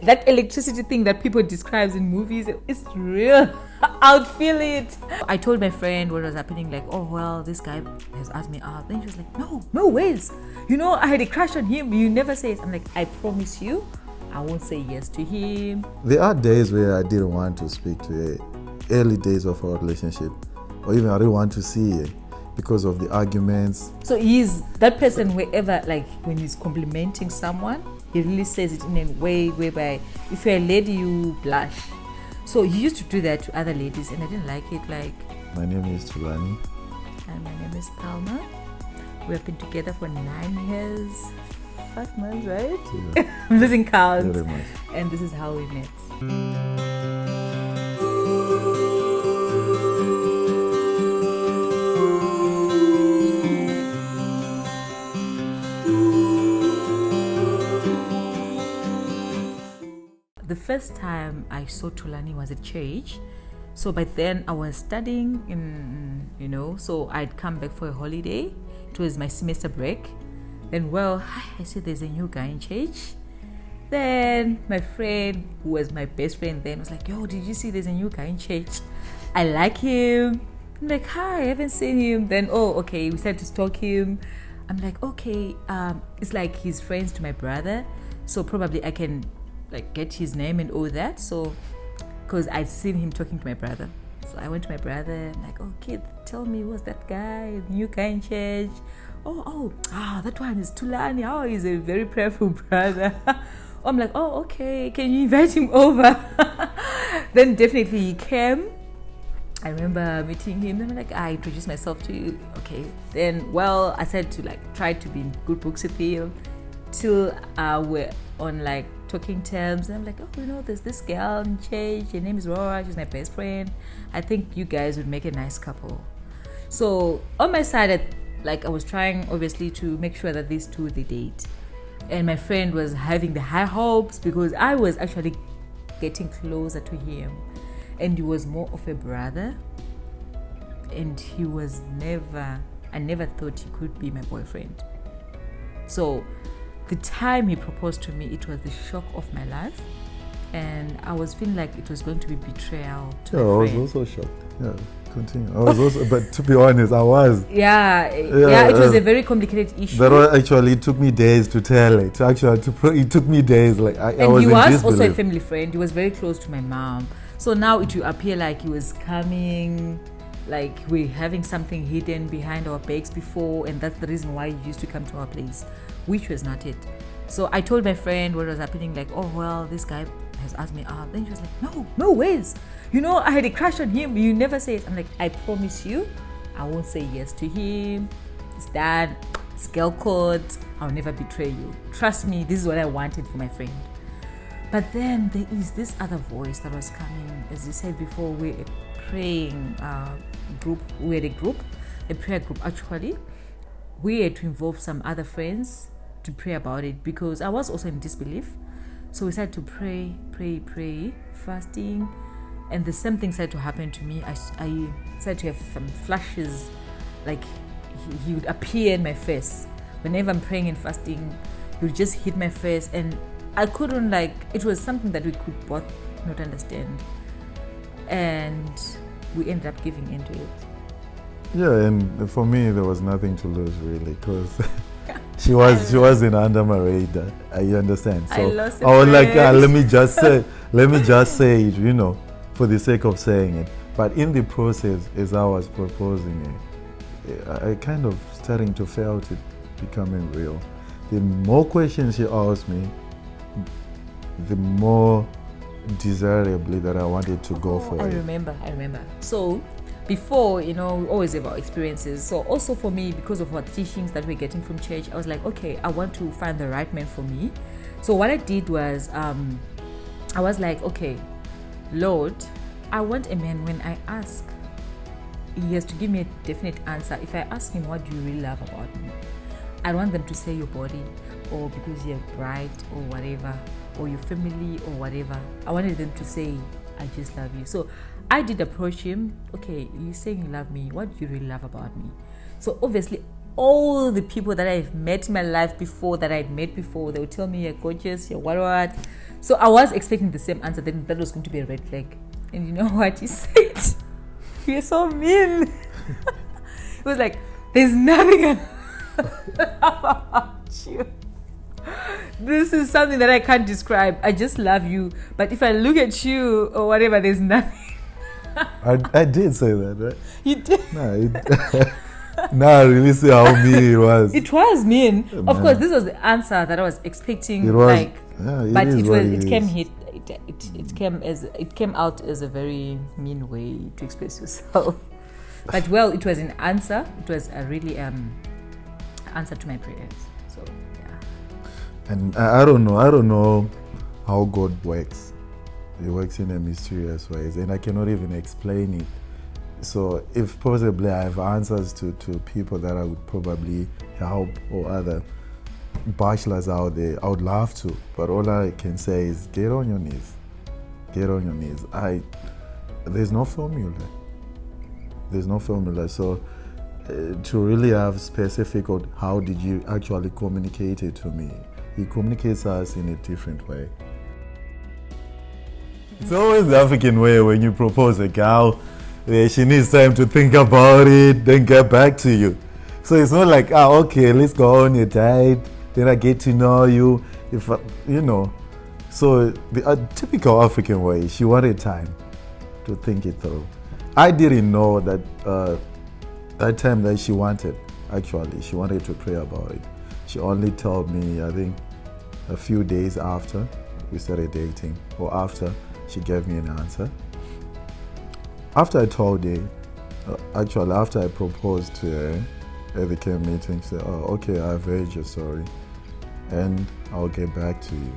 That electricity thing that people describe in movies, it's real. I'll feel it. I told my friend what was happening, like, oh, well, this guy has asked me out. Then she was like, no ways. I had a crush on him. You never say it. I'm like, I promise you, I won't say yes to him. There are days where I didn't want to speak to her, early days of our relationship, or even I didn't want to see her because of the arguments. So he's that person wherever, like, when he's complimenting someone, he really says it in a way whereby if you're a lady, you blush. So he used to do that to other ladies, and I didn't like it. Like, my name is Thulani. And my name is Thelma. We have been together for 9 years, 5 months, right? Yeah. I'm losing count. Very much. And this is how we met. The first time I saw Thulani was at church. So by then I was studying so I'd come back for a holiday. It was my semester break. Then, I see there's a new guy in church. Then my friend, who was my best friend then, was like, yo, did you see there's a new guy in church? I like him. I'm like, hi, I haven't seen him. Then, okay, we started to stalk him. I'm like, okay, it's like he's friends to my brother. So probably I can get his name and all that. So, because I'd seen him talking to my brother. So I went to my brother. I'm like, kid, tell me, who's that guy? The new guy in church. That one is Thulani. Oh, he's a very prayerful brother. I'm like, okay, can you invite him over? Then definitely he came. I remember meeting him. Then I'm like, I introduced myself to you. Okay. Then, I said to try to be in good books with him till we're on talking terms. And I'm like, there's this girl in church. Her name is Rora. She's my best friend. I think you guys would make a nice couple. So on my side, I was trying obviously to make sure that these two, they date. And my friend was having the high hopes because I was actually getting closer to him. And he was more of a brother. And I never thought he could be my boyfriend. So the time he proposed to me, it was the shock of my life. And I was feeling like it was going to be betrayal to my friend. I was also shocked. Yeah, continue. I was also, but to be honest, I was. Yeah, it was a very complicated issue. That actually, it took me days to tell it. It took me days. And he was also a family friend. He was very close to my mom. So now it will appear like he was coming, like we're having something hidden behind our backs before, and that's the reason why he used to come to our place, which was not it. So I told my friend what was happening, like, this guy has asked me out. Then she was like, no ways. I had a crush on him. You never say it. I'm like, I promise you, I won't say yes to him. It's done. It's girl code. I'll never betray you. Trust me, this is what I wanted for my friend. But then there is this other voice that was coming. As you said before, we're a praying group. We had a prayer group actually. We had to involve some other friends to pray about it because I was also in disbelief. So we started to pray, fasting. And the same thing started to happen to me. I started to have some flashes, like he would appear in my face. Whenever I'm praying and fasting, he would just hit my face. And I couldn't, it was something that we could both not understand. And we ended up giving into it. Yeah, and for me, there was nothing to lose really, because she wasn't under my radar. You understand? So I was like, let me just say it, for the sake of saying it. But in the process, as I was proposing it, I kind of starting to felt it becoming real. The more questions she asked me, the more desirably that I wanted to go for I it. remember. So before, we always have our experiences. So also for me, because of what teachings that we're getting from church, I was like, okay, I want to find the right man for me. So what I did was, I was like, okay, Lord, I want a man when I ask, he has to give me a definite answer. If I ask him, what do you really love about me? I want them to say your body, or because you're bright, or whatever, or your family, or whatever. I wanted them to say, I just love you. So I did approach him. Okay, you're saying you love me. What do you really love about me? So obviously, all the people that I've met in my life before, that I'd met before, they would tell me, you're gorgeous, you're what. So I was expecting the same answer, then that was going to be a red flag. And you know what he said? You're so mean. It was like, there's nothing about you. This is something that I can't describe. I just love you. But if I look at you or whatever, there's nothing. I did say that, right? You did? No, I really see how mean it was. It was mean. Of course, this was the answer that I was expecting. It was, but it came out as a very mean way to express yourself. But well, it was an answer. It was a really answer to my prayers. So yeah. And I don't know how God works. He works in a mysterious ways, and I cannot even explain it. So if possibly I have answers to people that I would probably help, or other bachelors out there, I would love to. But all I can say is get on your knees. Get on your knees. There's no formula. There's no formula. So to really have specific on how did you actually communicate it to me, he communicates us in a different way. It's always the African way. When you propose a girl, she needs time to think about it, then get back to you. So it's not like, okay, let's go on your date, then I get to know you. So the typical African way, she wanted time to think it through. I didn't know that that time that she wanted to pray about it. She only told me, I think, a few days after we started dating, or after she gave me an answer. After I told her, after I proposed to her at the camp meeting, she said, okay, I've heard your story and I'll get back to you.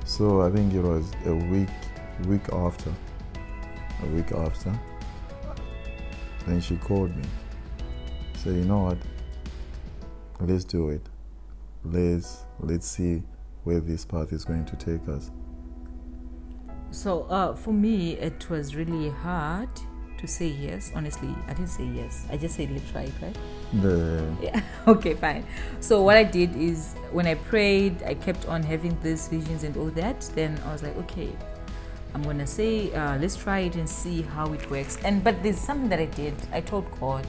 So I think it was a week after, then she called me. Said, you know what, let's do it. Let's see where this path is going to take us. So for me, it was really hard to say yes. Honestly, I didn't say yes. I just said, let's try it, right? Yeah. Okay, fine. So what I did is, when I prayed, I kept on having these visions and all that. Then I was like, okay, I'm going to say, let's try it and see how it works. But there's something that I did. I told God,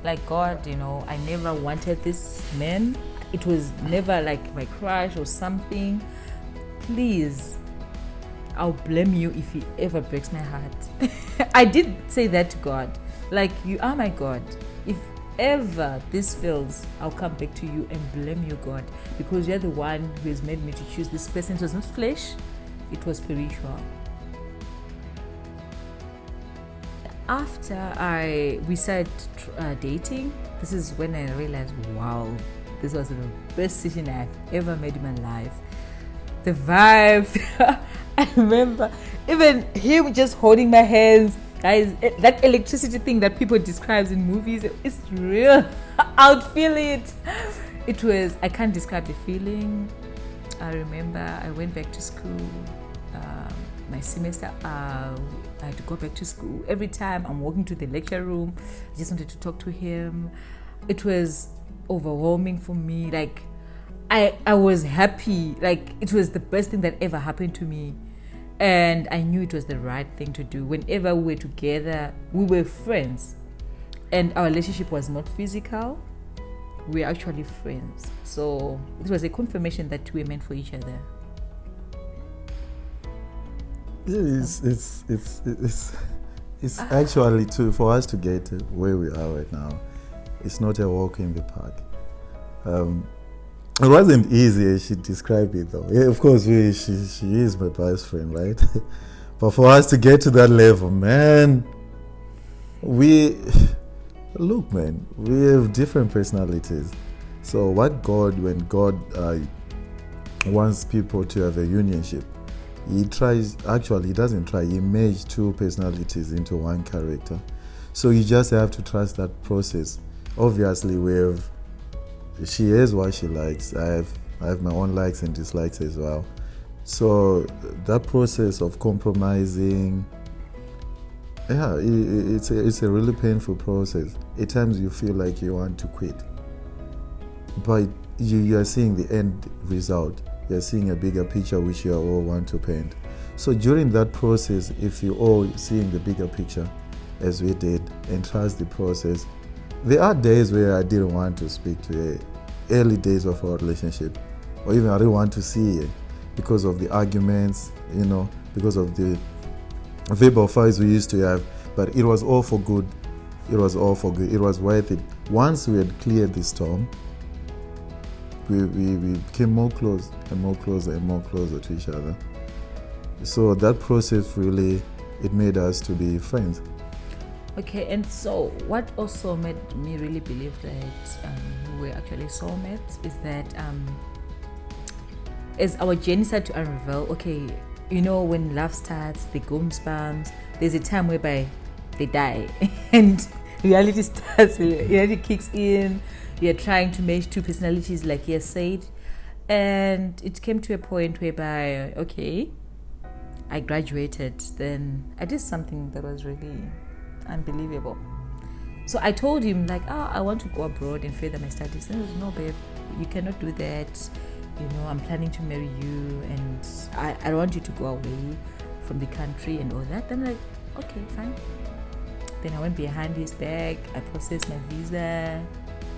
like, God, I never wanted this man. It was never like my crush or something. Please, I'll blame you if he ever breaks my heart. I did say that to God. Like, you are my God. If ever this fails, I'll come back to you and blame you, God, because you're the one who has made me to choose this person. It was not flesh, it was spiritual. After we started dating, this is when I realized, wow, this was the best decision I've ever made in my life. The vibe, I remember even him just holding my hands. Guys, that electricity thing that people describe in movies, it's real. I'd feel it. I can't describe the feeling. I remember I went back to school. My semester, I had to go back to school. Every time I'm walking to the lecture room, I just wanted to talk to him. It was overwhelming for me. Like, I was happy. Like, it was the best thing that ever happened to me. And I knew it was the right thing to do. Whenever we were together, we were friends. And our relationship was not physical. We were actually friends. So it was a confirmation that we were meant for each other. It's actually, for us to get where we are right now, it's not a walk in the park. It wasn't easy as she described it, though. Yeah, of course, she is my best friend, right? But for us to get to that level, man, we have different personalities. So when God wants people to have a unionship, he doesn't try, he merges two personalities into one character. So you just have to trust that process. Obviously, she has what she likes. I have my own likes and dislikes as well. So that process of compromising, Yeah, it's a really painful process. At times you feel like you want to quit, but you are seeing the end result. You're seeing a bigger picture which you all want to paint. So during that process, if you all seeing the bigger picture, as we did, and trust the process, there are days where I didn't want to speak to her, early days of our relationship, or even I didn't want to see her because of the arguments, because of the verbal fights we used to have. But it was all for good. It was all for good. It was worth it. Once we had cleared the storm, we became more close and more closer and more closer to each other. So that process really, it made us to be friends. Okay, and so what also made me really believe that we were actually soulmates is that as our journey started to unravel, okay, when love starts, the goosebumps, there's a time whereby they die and reality starts, reality kicks in. You're trying to match two personalities, like you said, and it came to a point whereby, okay, I graduated, then I did something that was really unbelievable. So I told him, like, I want to go abroad and further my studies. And he was, no, babe, you cannot do that. I'm planning to marry you, and I don't want you to go away from the country and all that. Then I'm like, okay, fine. Then I went behind his back, I processed my visa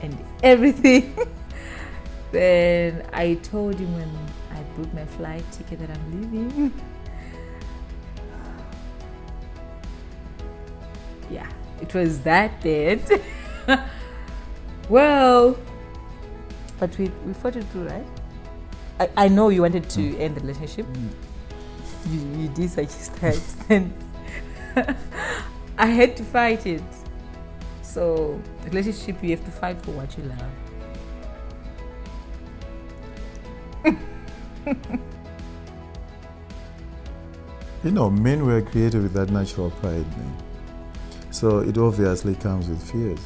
and everything. Then I told him when I booked my flight ticket that I'm leaving. Yeah, it was that bad. Well, but we fought it through, right? I know you wanted to end the relationship. You did such steps, and I had to fight it. So, the relationship, you have to fight for what you love. Men were created with that natural pride, man. So it obviously comes with fears.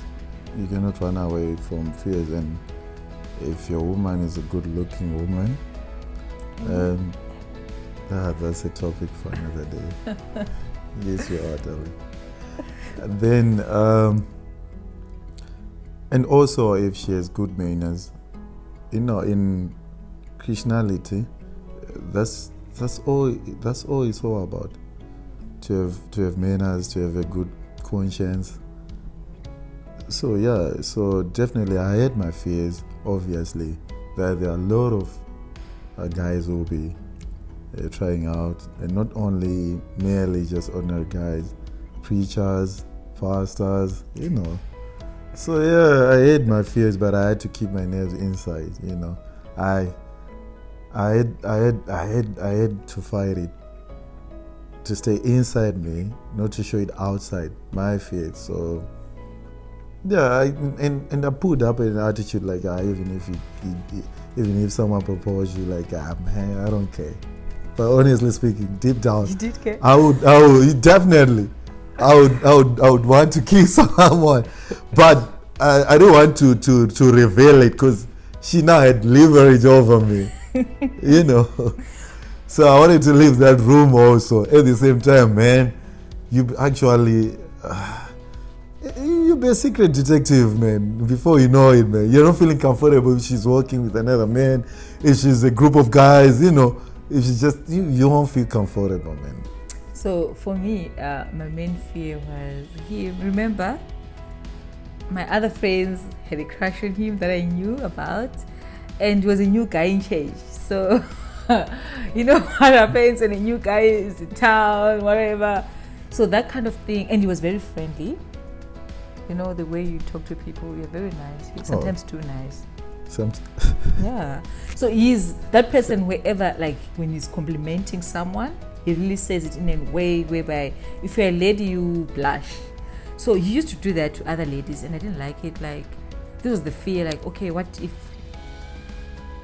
You cannot run away from fears. And if your woman is a good-looking woman, that's a topic for another day. Yes, you are, darling. Then, and also if she has good manners, in Christianity, that's all it's all about. To have manners, to have a good conscience. So yeah, so definitely I had my fears, obviously, that there are a lot of guys who will be trying out, and not only merely just ordinary guys, preachers, pastors, So yeah, I had my fears, but I had to keep my nerves inside, I had to fight it, to stay inside me, not to show it outside, my fears. So yeah, and I put up an attitude like, even if someone proposed you, like, man, I don't care. But honestly speaking, deep down, you did care. I would definitely, I would want to kill someone, but I don't want to reveal it, because she now had leverage over me, So I wanted to leave that room also. At the same time, man, you actually, you be a secret detective, man, before you know it, man. You're not feeling comfortable if she's working with another man, if she's a group of guys, if she's just, you won't feel comfortable, man. So for me, my main fear was him. Remember, my other friends had a crush on him that I knew about, and he was a new guy in church. So, what happens when a new guy is in town, whatever. So that kind of thing, and he was very friendly. The way you talk to people, you're very nice. He's sometimes too nice. Yeah. So he's that person wherever, like when he's complimenting someone, he really says it in a way whereby if you're a lady, you blush. So he used to do that to other ladies, and I didn't like it. Like, this was the fear, like, okay, what if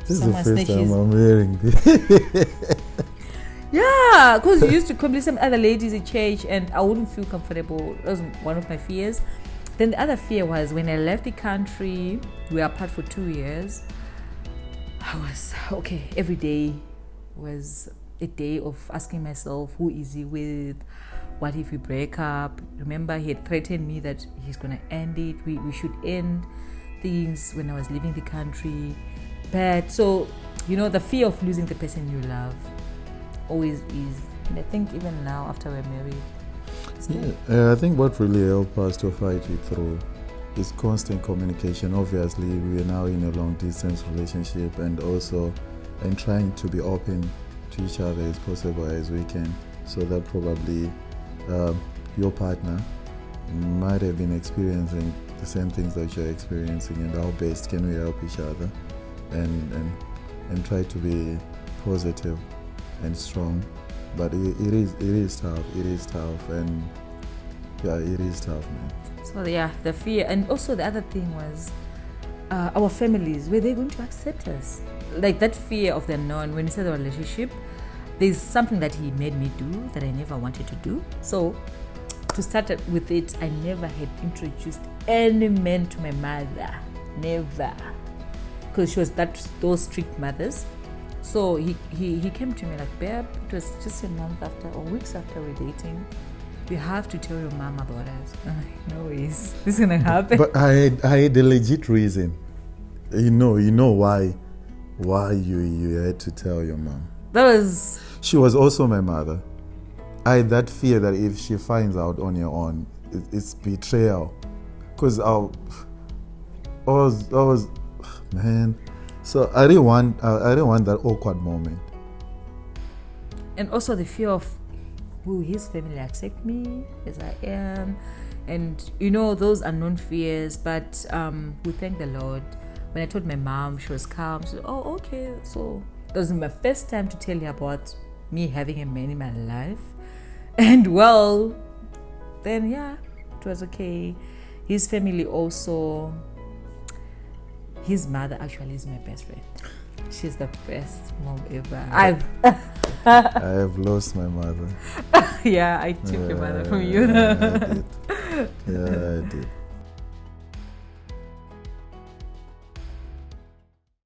this is the first time I'm hearing this. Yeah, because he used to compliment some other ladies in church, and I wouldn't feel comfortable. That was one of my fears. Then the other fear was when I left the country, we were apart for 2 years. I was, every day was a day of asking myself, who is he with? What if we break up? Remember, he had threatened me that he's going to end it. We should end things when I was leaving the country. But so, the fear of losing the person you love always is. And I think even now, after we're married. Yeah, I think what really helped us to fight it through is constant communication. Obviously, we are now in a long distance relationship, and also in trying to be open to each other as possible as we can, so that probably your partner might have been experiencing the same things that you're experiencing, and how best can we help each other and try to be positive and strong. But it is tough, and yeah, it is tough, man. So yeah, the fear, and also the other thing was our families, were they going to accept us? Like that fear of the unknown. When you say the relationship, there's something that he made me do that I never wanted to do. So to start with it, I never had introduced any man to my mother, never, because she was those strict mothers. So he came to me like, babe, it was just a month after or weeks after we're dating. You have to tell your mom about us. I'm like, no ways, this is gonna happen. But I had a legit reason. You know why you had to tell your mom. She was also my mother. I had that fear that if she finds out on your own, it's betrayal. Because I was, man. So I didn't want that awkward moment. And also the fear of, will his family accept me as I am? And those unknown fears. But we thank the Lord. When I told my mom, she was calm. She said, oh, okay. So that was my first time to tell her about me having a man in my life. And then yeah, it was okay. His family also, his mother actually is my best friend. She's the best mom ever. I have lost my mother. Yeah, I took your mother from you. I did. Yeah, I did.